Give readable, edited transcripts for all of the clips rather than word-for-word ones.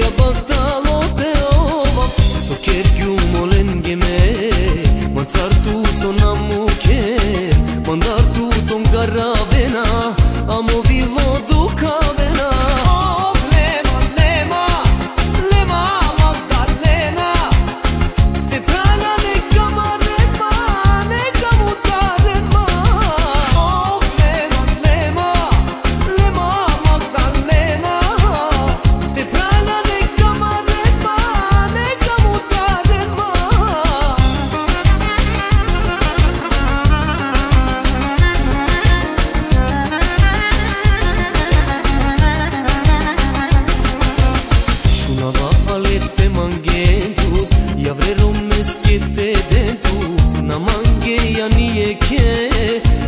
ya bagdalo te ova so kergyu molenge me manzar tu sonamu ke mandar tu ton garavena amo vilo dukavena oh lema lema lema magdalena te trana ne kamaren ma ne kamutaren ma oh lema lema lema magdalena te trana ne kamaren ma ne kamutaren ma Shunava alete mangentut Yavrero meskete dentut Na mange yaniye ke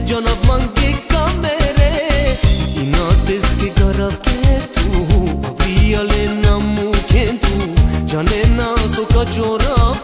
Janab mange kamere Inates ke garav ketu Aviale namu kentu Janena soka chorav